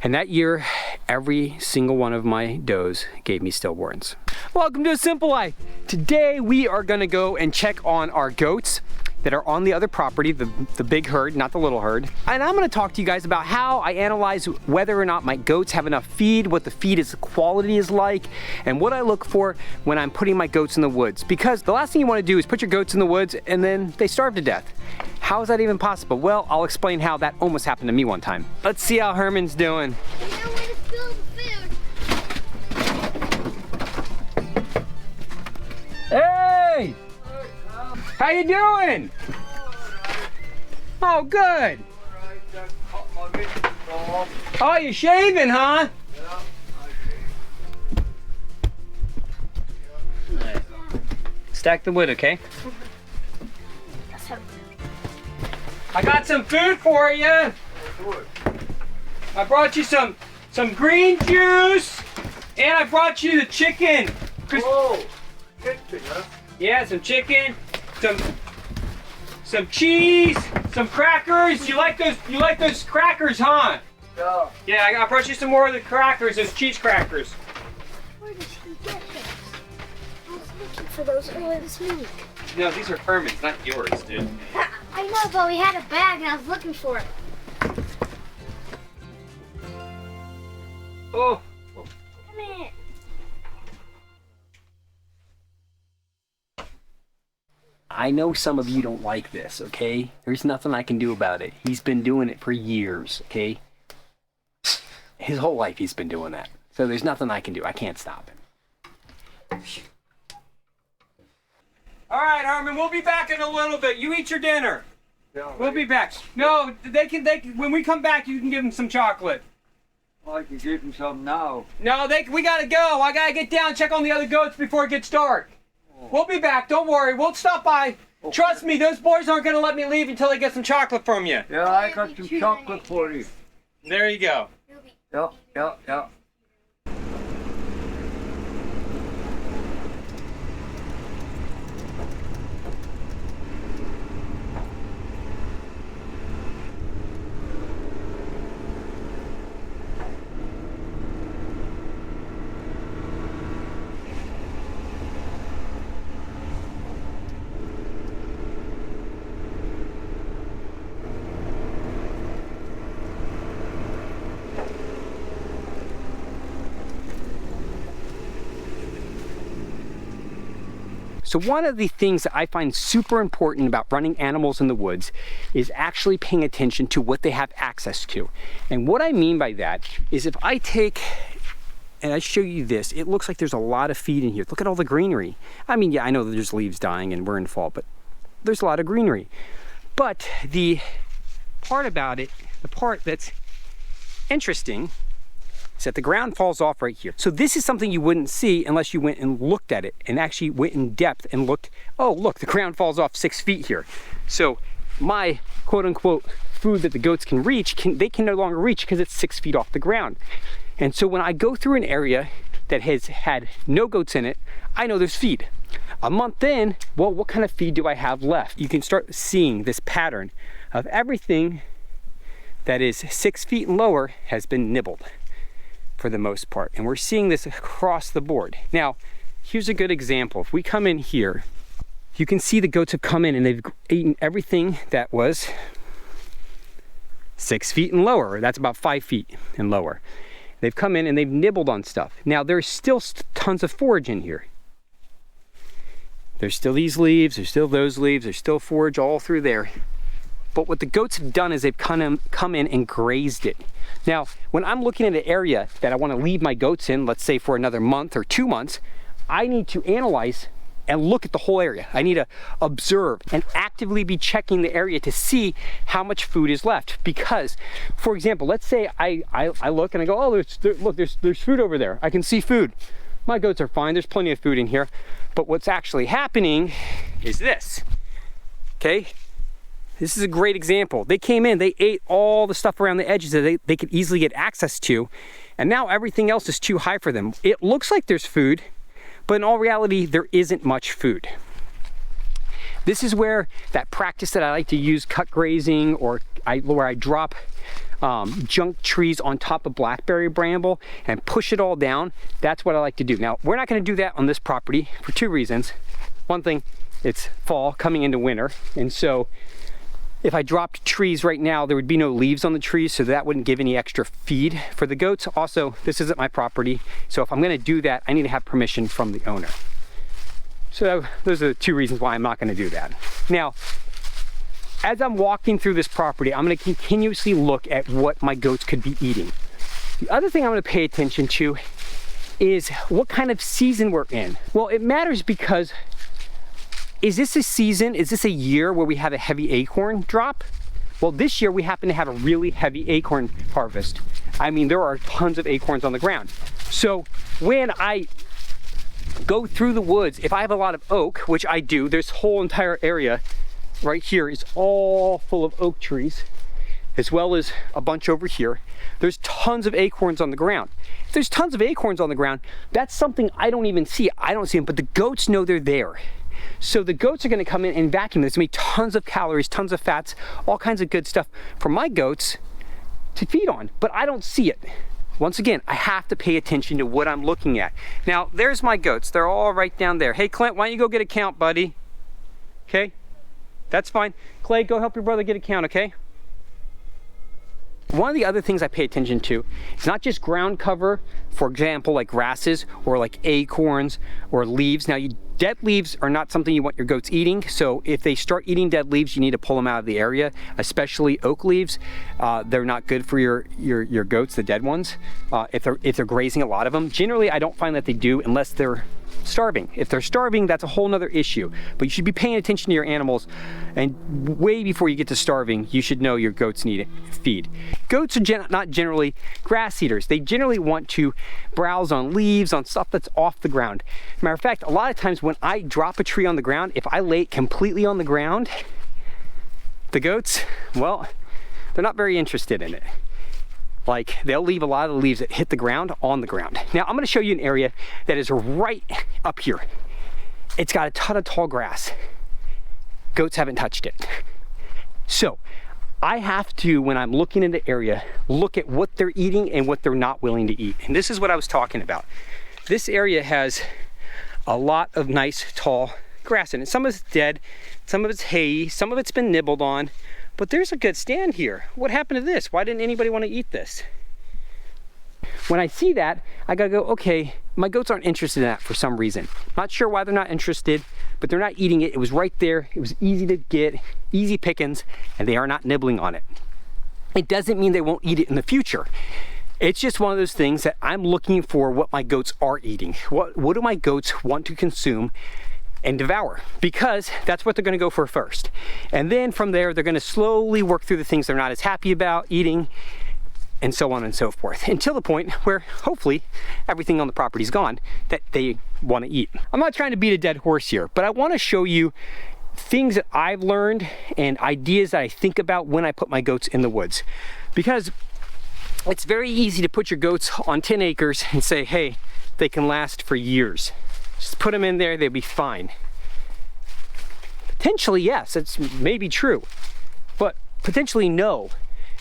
And that year, every single one of my does gave me stillborns. Welcome to A Simple Life. Today we are gonna go and check on our goats that are on the other property, the big herd, not the little herd. And I'm gonna talk to you guys about how I analyze whether or not my goats have enough feed, what the feed quality is like, and what I look for when I'm putting my goats in the woods. Because the last thing you wanna do is put your goats in the woods and then they starve to death. How is that even possible? Well, I'll explain how that almost happened to me one time. Let's see how Herman's doing. There's no way to spill the food. Hey! How you doing? Oh, good. Oh, you shaving, huh? Stack the wood, okay? I got some food for you. I brought you some green juice, and I brought you the chicken. Oh, chicken, huh? Yeah, some chicken, some cheese, some crackers. You like those crackers, huh? Yeah. Yeah, I brought you some more of the crackers, those cheese crackers. Where did he get those? I was looking for those earlier this week. No, these are Herman's, not yours, dude. I know, but we had a bag and I was looking for it. Oh. Come here. I know some of you don't like this, okay? There's nothing I can do about it. He's been doing it for years, okay? His whole life he's been doing that. So there's nothing I can do. I can't stop him. All right, Herman, we'll be back in a little bit. You eat your dinner. Yeah, We'll be back. No, they can, when we come back, you can give them some chocolate. I can give him some now. No, we gotta go. I gotta get down and check on the other goats before it gets dark. We'll be back, don't worry. We'll stop by. Okay. Trust me, those boys aren't gonna let me leave until they get some chocolate from you. Yeah, I got some chocolate for you. There you go. Yeah, yeah, yeah. So one of the things that I find super important about running animals in the woods is actually paying attention to what they have access to. And what I mean by that is if I take and I show you this, it looks like there's a lot of feed in here. Look at all the greenery. I mean, yeah, I know that there's leaves dying and we're in fall, but there's a lot of greenery. But the part about it, the part that's interesting, is that the ground falls off right here. So this is something you wouldn't see unless you went and looked at it and actually went in depth and looked, oh look, the ground falls off 6 feet here. So my quote unquote food that the goats can reach, they can no longer reach because it's 6 feet off the ground. And so when I go through an area that has had no goats in it, I know there's feed. A month in, well, what kind of feed do I have left? You can start seeing this pattern of everything that is 6 feet and lower has been nibbled for the most part. And we're seeing this across the board. Now, here's a good example. If we come in here, you can see the goats have come in and they've eaten everything that was 6 feet and lower. That's about 5 feet and lower. They've come in and they've nibbled on stuff. Now, there's still tons of forage in here. There's still these leaves, there's still those leaves, there's still forage all through there. But what the goats have done is they've come in and grazed it. Now, when I'm looking at an area that I want to leave my goats in, let's say for another month or 2 months, I need to analyze and look at the whole area. I need to observe and actively be checking the area to see how much food is left. Because, for example, let's say I look and I go, oh, there's food over there. I can see food. My goats are fine. There's plenty of food in here. But what's actually happening is this, okay? This is a great example. They came in, they ate all the stuff around the edges that they could easily get access to, and now everything else is too high for them. It looks like there's food, but in all reality, there isn't much food. This is where that practice that I like to use, cut grazing, or where I drop junk trees on top of blackberry bramble and push it all down. That's what I like to do. Now, we're not going to do that on this property for two reasons. One thing, it's fall coming into winter, and so if I dropped trees right now, there would be no leaves on the trees, so that wouldn't give any extra feed for the goats. Also, this isn't my property, so if I'm going to do that, I need to have permission from the owner. So those are the two reasons why I'm not going to do that. Now, as I'm walking through this property, I'm going to continuously look at what my goats could be eating. The other thing I'm going to pay attention to is what kind of season we're in. Well, it matters because is this a season, is this a year where we have a heavy acorn drop? Well, this year we happen to have a really heavy acorn harvest. I mean, there are tons of acorns on the ground. So when I go through the woods, if I have a lot of oak, which I do, this whole entire area right here is all full of oak trees, as well as a bunch over here. There's tons of acorns on the ground. If there's tons of acorns on the ground, that's something I don't even see. I don't see them, but the goats know they're there. So the goats are going to come in and vacuum. There's going to be tons of calories, tons of fats, all kinds of good stuff for my goats to feed on, but I don't see it. Once again, I have to pay attention to what I'm looking at. Now, there's my goats. They're all right down there. Hey, Clint, why don't you go get a count, buddy? Okay? That's fine. Clay, go help your brother get a count, okay? One of the other things I pay attention to is not just ground cover, for example, like grasses or like acorns or leaves. Now, dead leaves are not something you want your goats eating, so if they start eating dead leaves, you need to pull them out of the area, especially oak leaves. They're not good for your goats, the dead ones, if they're grazing a lot of them. Generally, I don't find that they do unless they're starving. If they're starving, that's a whole nother issue. But you should be paying attention to your animals, and way before you get to starving, you should know your goats need feed. Goats are not generally grass eaters. They generally want to browse on leaves, on stuff that's off the ground. Matter of fact, a lot of times when I drop a tree on the ground, if I lay it completely on the ground, the goats, well, they're not very interested in it. Like, they'll leave a lot of the leaves that hit the ground on the ground. Now, I'm going to show you an area that is right up here. It's got a ton of tall grass. Goats haven't touched it. So, I have to, when I'm looking in the area, look at what they're eating and what they're not willing to eat. And this is what I was talking about. This area has a lot of nice, tall grass in it. Some of it's dead, some of it's hay, some of it's been nibbled on. But there's a good stand here. What happened to this? Why didn't anybody want to eat this? When I see that, I gotta go, okay, my goats aren't interested in that for some reason. Not sure why they're not interested, but they're not eating it. It was right there. It was easy to get, easy pickings, and they are not nibbling on it. It doesn't mean they won't eat it in the future. It's just one of those things that I'm looking for what my goats are eating. What do my goats want to consume and devour, because that's what they're going to go for first. And then from there, they're going to slowly work through the things they're not as happy about eating, and so on and so forth, until the point where hopefully everything on the property is gone that they want to eat. I'm not trying to beat a dead horse here, but I want to show you things that I've learned and ideas that I think about when I put my goats in the woods. Because it's very easy to put your goats on 10 acres and say, hey, they can last for years. Just put them in there, they'll be fine. Potentially, yes, it's maybe true, but potentially no.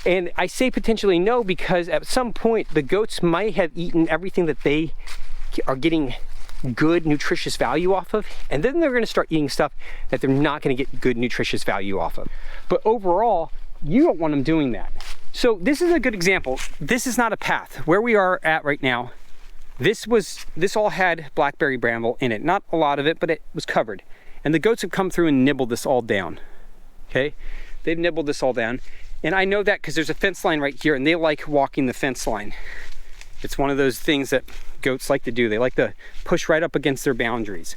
And I say potentially no because at some point the goats might have eaten everything that they are getting good nutritious value off of, and then they're going to start eating stuff that they're not going to get good nutritious value off of. But overall, you don't want them doing that. So this is a good example. This is not a path. Where we are at right now, this all had blackberry bramble in it. Not a lot of it, but it was covered. And the goats have come through and nibbled this all down. Okay? They've nibbled this all down. And I know that because there's a fence line right here, and they like walking the fence line. It's one of those things that goats like to do. They like to push right up against their boundaries.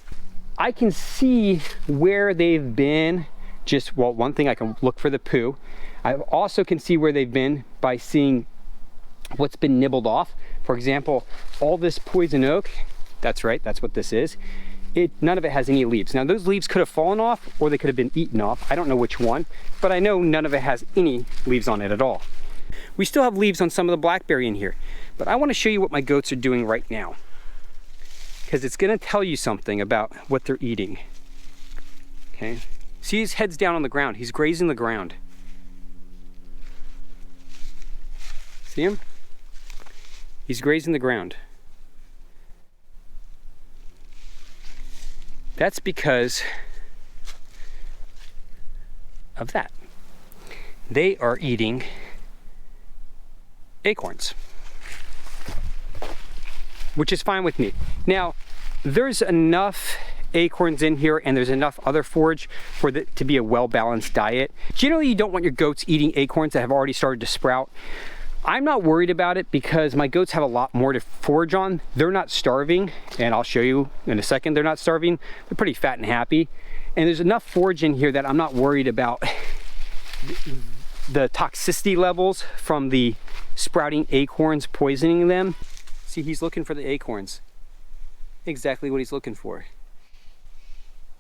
I can see where they've been. Just, well, one thing, I can look for the poo. I also can see where they've been by seeing what's been nibbled off. For example, all this poison oak, that's right, that's what this is. None of it has any leaves. Now those leaves could have fallen off or they could have been eaten off. I don't know which one, but I know none of it has any leaves on it at all. We still have leaves on some of the blackberry in here, but I want to show you what my goats are doing right now, because it's going to tell you something about what they're eating. Okay, See, his head's down on the ground. He's grazing the ground. See him? He's grazing the ground. That's because of that. They are eating acorns, which is fine with me. Now, there's enough acorns in here and there's enough other forage for it to be a well-balanced diet. Generally, you don't want your goats eating acorns that have already started to sprout. I'm not worried about it because my goats have a lot more to forage on. They're not starving, and I'll show you in a second they're not starving. They're pretty fat and happy. And there's enough forage in here that I'm not worried about the toxicity levels from the sprouting acorns poisoning them. See, he's looking for the acorns. Exactly what he's looking for.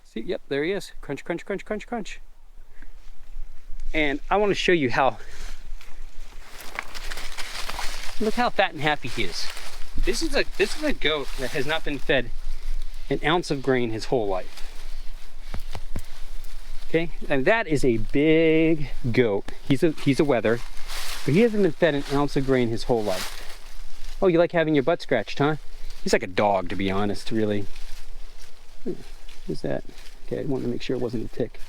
See, yep, there he is. Crunch, crunch, crunch, crunch, crunch. And I want to show you how, look how fat and happy he is. This is a goat that has not been fed an ounce of grain his whole life. Okay, and that is a big goat. He's a wether, but he hasn't been fed an ounce of grain his whole life. Oh, you like having your butt scratched, huh? He's like a dog, to be honest, really. Who's that? Okay, I wanted to make sure it wasn't a tick.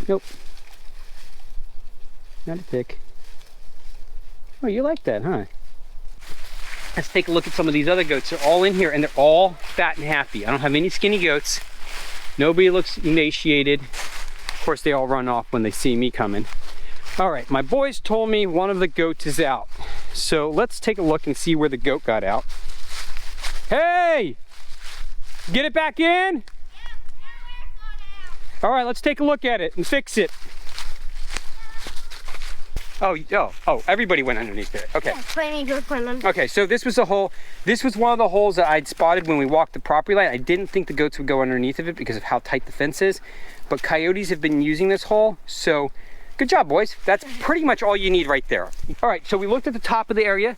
Nope. Not a tick. Oh, you like that, huh? Let's take a look at some of these other goats. They're all in here and they're all fat and happy. I don't have any skinny goats. Nobody looks emaciated. Of course, they all run off when they see me coming. All right, my boys told me one of the goats is out. So let's take a look and see where the goat got out. Hey! Get it back in? All right, let's take a look at it and fix it. Oh, everybody went underneath there. Okay. Okay, so this was a hole. This was one of the holes that I'd spotted when we walked the property line. I didn't think the goats would go underneath of it because of how tight the fence is, but coyotes have been using this hole, so good job, boys. That's pretty much all you need right there. All right, so we looked at the top of the area.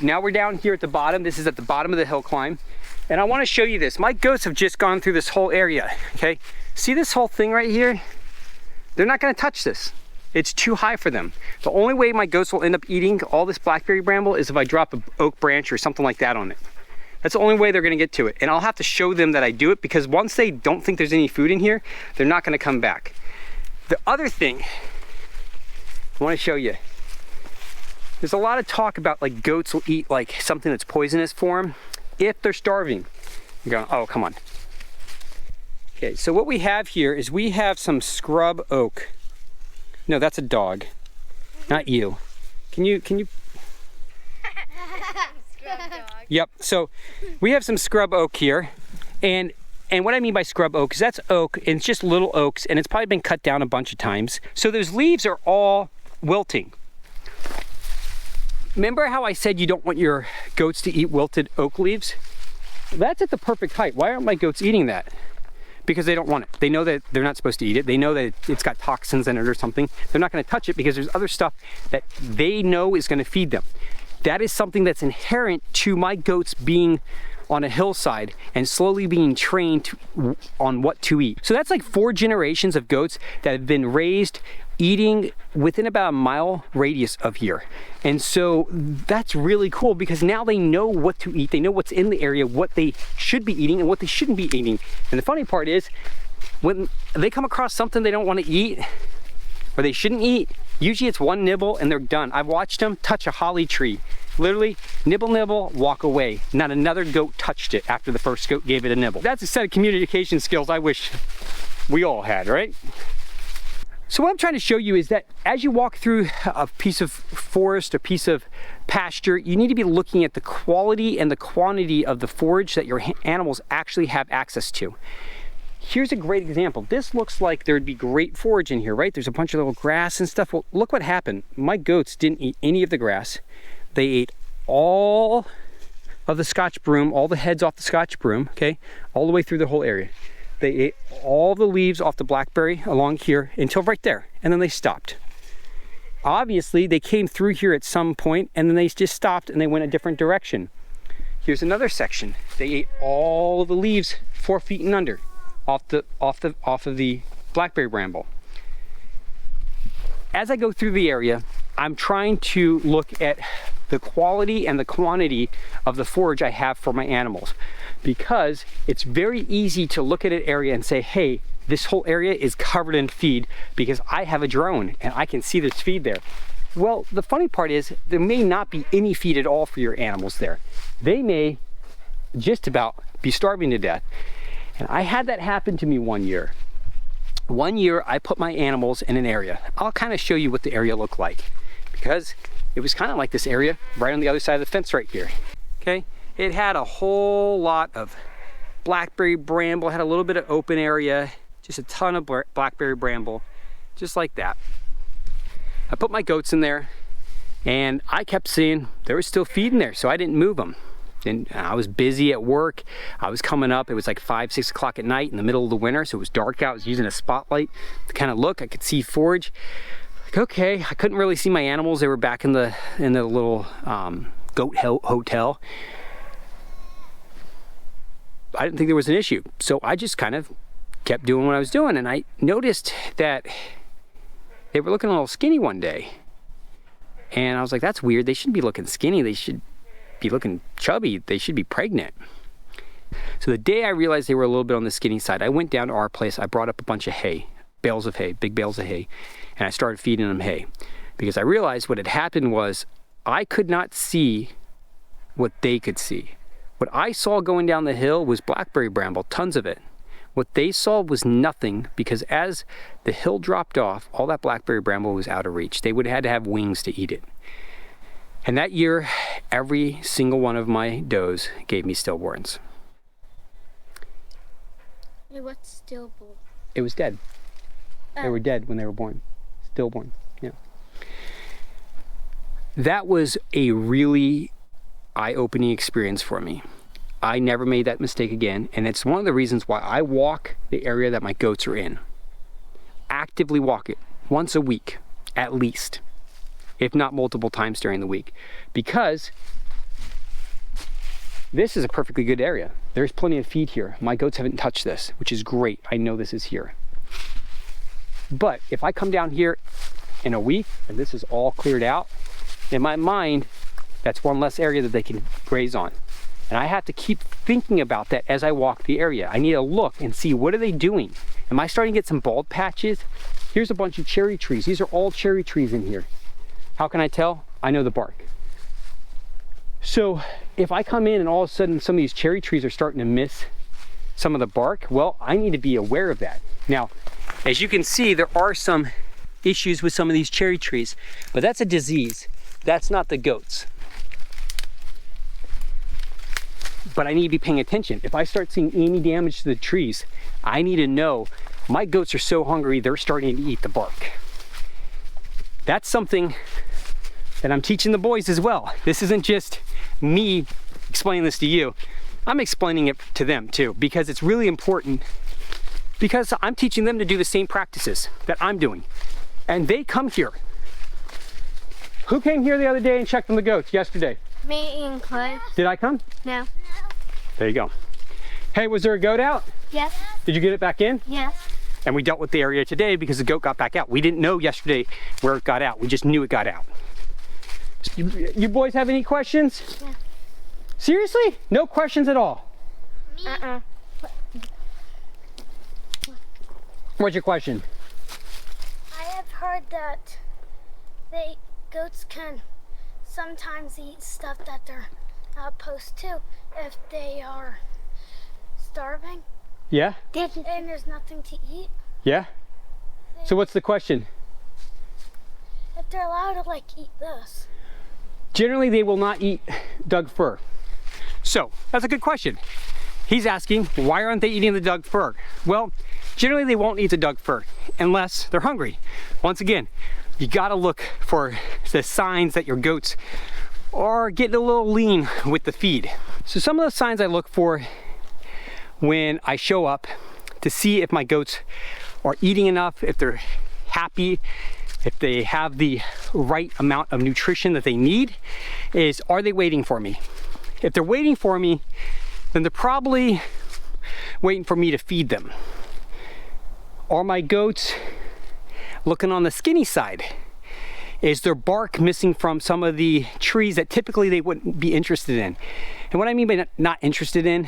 Now we're down here at the bottom. This is at the bottom of the hill climb, and I want to show you this. My goats have just gone through this whole area, okay? See this whole thing right here? They're not gonna touch this. It's too high for them. The only way my goats will end up eating all this blackberry bramble is if I drop an oak branch or something like that on it. That's the only way they're gonna get to it. And I'll have to show them that I do it because once they don't think there's any food in here, they're not gonna come back. The other thing I wanna show you, there's a lot of talk about like goats will eat like something that's poisonous for them if they're starving. You're going, oh, come on. Okay, so what we have here is we have some scrub oak. No, that's a dog, not you. Can you? Scrub dog. Yep, so we have some scrub oak here. And what I mean by scrub oak is that's oak and it's just little oaks and it's probably been cut down a bunch of times. So those leaves are all wilting. Remember how I said you don't want your goats to eat wilted oak leaves? That's at the perfect height. Why aren't my goats eating that? Because they don't want it. They know that they're not supposed to eat it. They know that it's got toxins in it or something. They're not gonna touch it because there's other stuff that they know is gonna feed them. That is something that's inherent to my goats being on a hillside and slowly being trained on what to eat. So that's like 4 generations of goats that have been raised eating within about a mile radius of here. And so that's really cool because now they know what to eat. They know what's in the area, what they should be eating and what they shouldn't be eating. And the funny part is when they come across something they don't want to eat or they shouldn't eat, usually it's one nibble and they're done. I've watched them touch a holly tree. Literally nibble, nibble, walk away. Not another goat touched it after the first goat gave it a nibble. That's a set of communication skills I wish we all had, right? So what I'm trying to show you is that as you walk through a piece of forest, a piece of pasture, you need to be looking at the quality and the quantity of the forage that your animals actually have access to. Here's a great example. This looks like there'd be great forage in here, right? There's a bunch of little grass and stuff. Well, look what happened. My goats didn't eat any of the grass. They ate all of the Scotch broom, all the heads off the Scotch broom, okay? All the way through the whole area. They ate all the leaves off the blackberry along here until right there, and then they stopped. Obviously, they came through here at some point, and then they just stopped and they went a different direction. Here's another section. They ate all of the leaves 4 feet and under off of the blackberry bramble. as I go through the area, I'm trying to look at the quality and the quantity of the forage I have for my animals, because it's very easy to look at an area and say, hey, this whole area is covered in feed because I have a drone and I can see there's feed there. Well, the funny part is there may not be any feed at all for your animals there. They may just about be starving to death. And I had that happen to me one year. One year I put my animals in an area. I'll kind of show you what the area looked like, because it was kind of like this area right on the other side of the fence right here. Okay, it had a whole lot of blackberry bramble, had a little bit of open area, just a ton of blackberry bramble, just like that. I put my goats in there and I kept seeing there was still feed in there, so I didn't move them. And I was busy at work. I was coming up, it was like 5, 6 o'clock at night in the middle of the winter, so it was dark out. I was using a spotlight to kind of look. I could see forage. Like, okay, I couldn't really see my animals. They were back in the little goat hotel. I didn't think there was an issue, so I just kind of kept doing what I was doing, and I noticed that they were looking a little skinny one day. And I was like, that's weird. They shouldn't be looking skinny. They should be looking chubby. They should be pregnant. So the day I realized they were a little bit on the skinny side, I went down to our place. I brought up a bunch of hay, bales of hay, big bales of hay, and I started feeding them hay, because I realized what had happened was I could not see what they could see. What I saw going down the hill was blackberry bramble, tons of it. What they saw was nothing, because as the hill dropped off, all that blackberry bramble was out of reach. They would have had to have wings to eat it. And that year, every single one of my does gave me stillborns. What's stillborn? It was dead. They were dead when they were born. Stillborn, yeah. That was a really eye-opening experience for me. I never made that mistake again, and it's one of the reasons why I walk the area that my goats are in. Actively walk it once a week, at least, if not multiple times during the week, because this is a perfectly good area. There's plenty of feed here. My goats haven't touched this, which is great. I know this is here. But if I come down here in a week and this is all cleared out, in my mind, that's one less area that they can graze on. And I have to keep thinking about that as I walk the area. I need to look and see, what are they doing? Am I starting to get some bald patches? Here's a bunch of cherry trees. These are all cherry trees in here. How can I tell? I know the bark. So if I come in and all of a sudden some of these cherry trees are starting to miss some of the bark, well, I need to be aware of that. Now, as you can see, there are some issues with some of these cherry trees, but that's a disease. That's not the goats. But I need to be paying attention. If I start seeing any damage to the trees, I need to know my goats are so hungry, they're starting to eat the bark. That's something that I'm teaching the boys as well. This isn't just me explaining this to you. I'm explaining it to them too, because it's really important, because I'm teaching them to do the same practices that I'm doing. And they come here. Who came here the other day and checked on the goats yesterday? Me and Clay. Did I come? No. There you go. Hey, was there a goat out? Yes. Did you get it back in? Yes. And we dealt with the area today because the goat got back out. We didn't know yesterday where it got out. We just knew it got out. You boys have any questions? Yeah. Seriously? No questions at all? What's your question? I have heard that goats can sometimes eat stuff that they're not supposed to if they are starving. Yeah? And there's nothing to eat. Yeah? So what's the question? If they're allowed to like eat this. Generally, they will not eat dug fur. So that's a good question. He's asking, why aren't they eating the dug fur? Well, generally they won't eat the dug fur unless they're hungry. Once again, you gotta look for the signs that your goats are getting a little lean with the feed. So some of the signs I look for when I show up to see if my goats are eating enough, if they're happy, if they have the right amount of nutrition that they need, is, are they waiting for me? If they're waiting for me, then they're probably waiting for me to feed them. Are my goats looking on the skinny side? is there bark missing from some of the trees that typically they wouldn't be interested in. And what I mean by not interested in,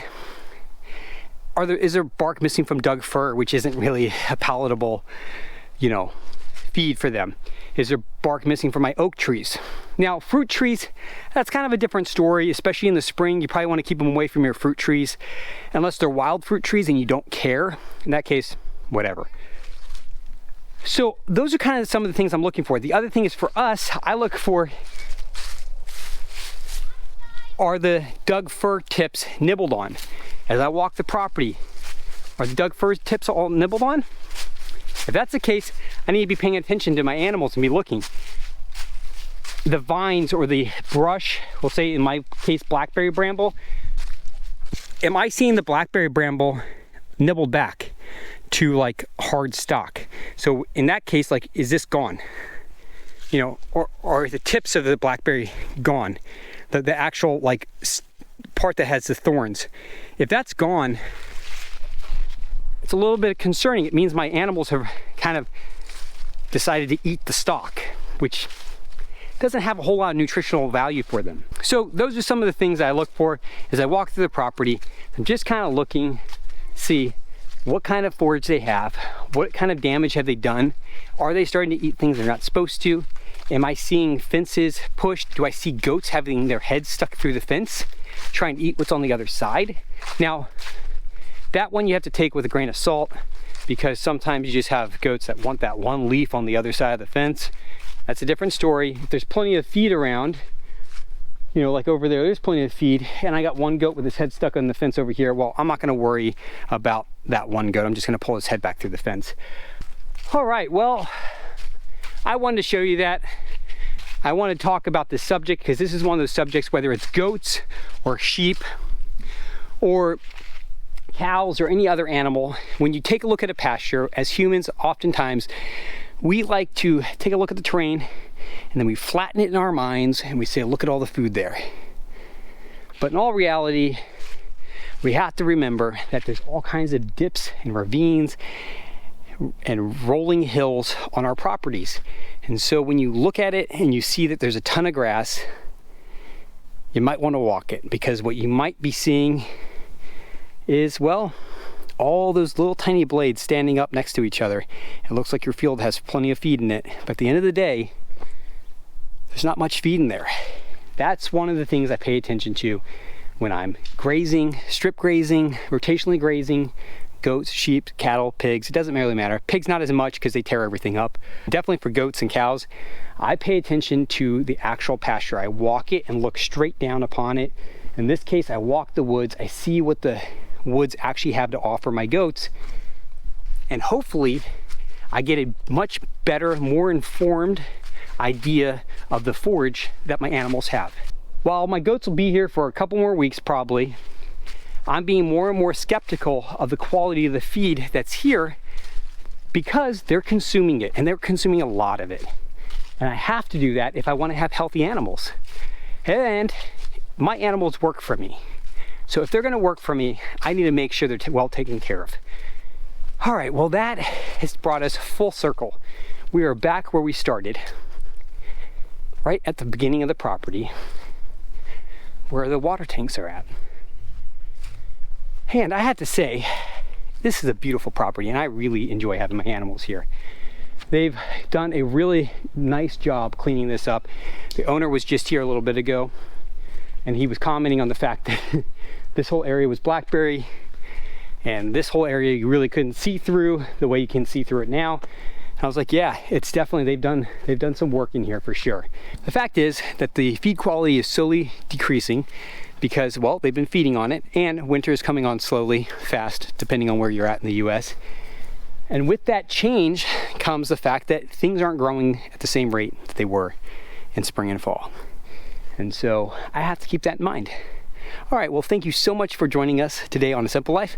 is there bark missing from Doug fir, which isn't really a palatable, you know, feed for them? Is there bark missing from my oak trees? Now, fruit trees, that's kind of a different story, especially in the spring. You probably want to keep them away from your fruit trees, unless they're wild fruit trees and you don't care. In that case, whatever. So those are kind of some of the things I'm looking for. The other thing is for us, I look for, are the Doug fir tips nibbled on? As I walk the property, are the Doug fir tips all nibbled on? If that's the case, I need to be paying attention to my animals and be looking. The vines or the brush, we'll say in my case blackberry bramble, am I seeing the blackberry bramble nibbled back to like hard stock? So in that case, like, is this gone? You know, or are the tips of the blackberry gone? The actual like part that has the thorns. If that's gone, it's a little bit concerning. It means my animals have kind of decided to eat the stalk, which doesn't have a whole lot of nutritional value for them. So those are some of the things I look for as I walk through the property. I'm just kind of looking, see what kind of forage they have, what kind of damage have they done, are they starting to eat things they're not supposed to, am I seeing fences pushed, do I see goats having their heads stuck through the fence, trying to eat what's on the other side. Now, that one you have to take with a grain of salt, because sometimes you just have goats that want that one leaf on the other side of the fence. That's a different story. If there's plenty of feed around, you know, like over there, there's plenty of feed, and I got one goat with his head stuck on the fence over here, well, I'm not gonna worry about that one goat. I'm just gonna pull his head back through the fence. All right, well, I wanted to show you that. I want to talk about this subject because this is one of those subjects, whether it's goats or sheep or cows or any other animal, when you take a look at a pasture, as humans, oftentimes, we like to take a look at the terrain and then we flatten it in our minds and we say, look at all the food there. But in all reality, we have to remember that there's all kinds of dips and ravines and rolling hills on our properties. And so when you look at it and you see that there's a ton of grass, you might want to walk it, because what you might be seeing is, well, all those little tiny blades standing up next to each other. It looks like your field has plenty of feed in it, but at the end of the day, there's not much feed in there. That's one of the things I pay attention to when I'm grazing, strip grazing, rotationally grazing, goats, sheep, cattle, pigs. It doesn't really matter. Pigs not as much because they tear everything up. Definitely for goats and cows, I pay attention to the actual pasture. I walk it and look straight down upon it. In this case, I walk the woods. I see what the woods actually have to offer my goats, and hopefully I get a much better, more informed idea of the forage that my animals have. While my goats will be here for a couple more weeks probably, I'm being more and more skeptical of the quality of the feed that's here, because they're consuming it, and they're consuming a lot of it. And I have to do that if I want to have healthy animals. And my animals work for me. So if they're going to work for me, I need to make sure they're well taken care of. All right, well, that has brought us full circle. We are back where we started, right at the beginning of the property, where the water tanks are at. And I have to say, this is a beautiful property, and I really enjoy having my animals here. They've done a really nice job cleaning this up. The owner was just here a little bit ago, and he was commenting on the fact that this whole area was blackberry, and this whole area you really couldn't see through the way you can see through it now. And I was like, yeah, it's definitely, they've done some work in here for sure. The fact is that the feed quality is slowly decreasing because, well, they've been feeding on it, and winter is coming on slowly, fast, depending on where you're at in the US. And with that change comes the fact that things aren't growing at the same rate that they were in spring and fall. And so I have to keep that in mind. All right, well, thank you so much for joining us today on A Simple Life.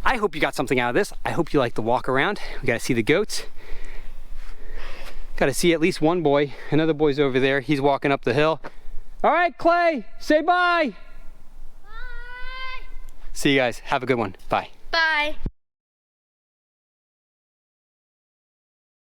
I hope you got something out of this. I hope you like the walk around. We got to see the goats. Got to see at least one boy. Another boy's over there. He's walking up the hill. All right, Clay, say bye. Bye. See you guys. Have a good one. Bye. Bye.